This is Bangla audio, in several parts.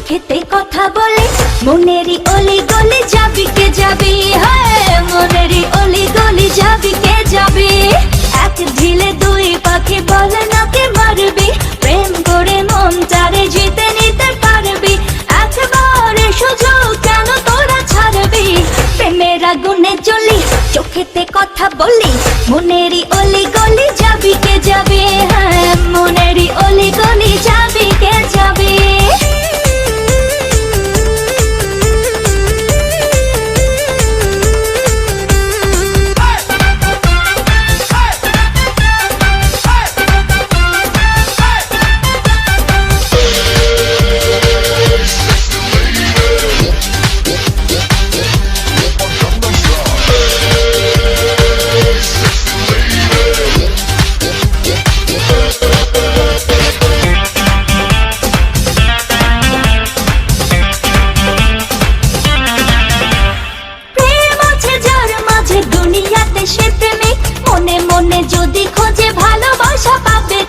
চোখেতে কথা বলে মনেরই অলি গলি যাবি কে যাবি, হ্যাঁ মনেরই অলি গলি যাবি কে যাবি। এক ঢিলে দুই পাখি বলে না কে মারবি, প্রেম করে মনটারে জিতে নিতে পারবি। একবারে সুযোগ কেন তোরা ছাড়বি, প্রেমের আগুনে জ্বলি চোখেতে কথা বলি মনেরই অলি গলি যাবি কে যাবি, হ্যাঁ মনেরই অলি গলি যাবি কে যাবি। যদি খোঁজে ভালোবাসা পাবে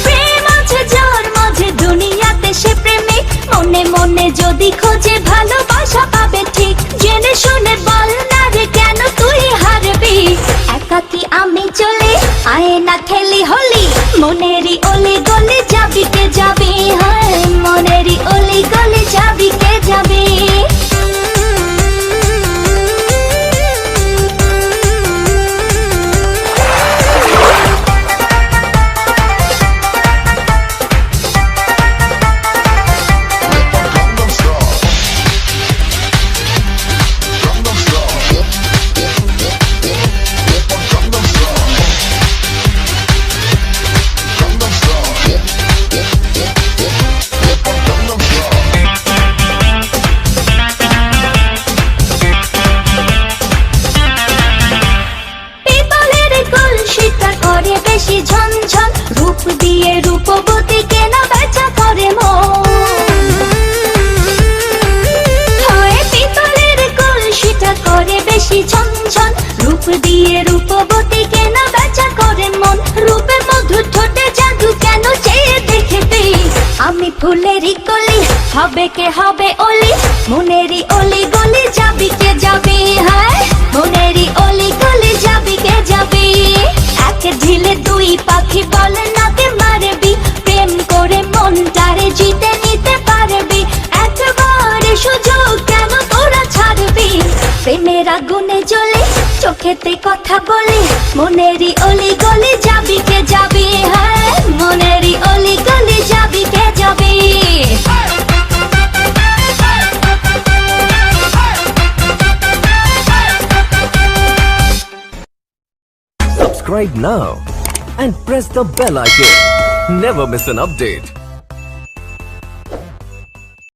প্রেম আছে যার মাঝে দুনিয়াতে সে প্রেমিক, মনে মনে যদি খোঁজে ভালোবাসা পাবে ঠিক। জেনে শুনে বল না রে কেন তুই হারবি, একাকি আমি চলে আয় না খেলি হলি মনেরই অলি গলি যাবি কে যাবি, হ্যাঁ মনেরই অলি গলি যাবি কে যাবি। ঝনঝন রূপ দিয়ে রূপবতী কেনা বেচা করে পিতলের কলসিটা করে বেশি ঝনঝন, রূপ দিয়ে রূপবতী কেনা বেচা করে মন। রূপে মধু ঠোঁটে জাদু কেন চেয়ে দেখবি, আমি ফুলেরই কলি হবে কে হবে অলি মনেরই অলি গলি যাবি কে যাবি, হ্যাঁ মনেরই অলি গলি যাবি কে যাবি। এক ঢিলে দুই পাখি বলে না কে মারবি, প্রেম করে মনটারে জিতে নিতে পারবি। একবারে সুযোগ কেন তোরা ছাড়বি, প্রেমের আগুনে জ্বলে চোখেতে কথা বলে মনেরই অলি গলি যাবি কে যাবি, হ্যাঁ মনেরই অলি গলি যাবি কে যাবি। Subscribe now and press the bell icon. Never miss an update.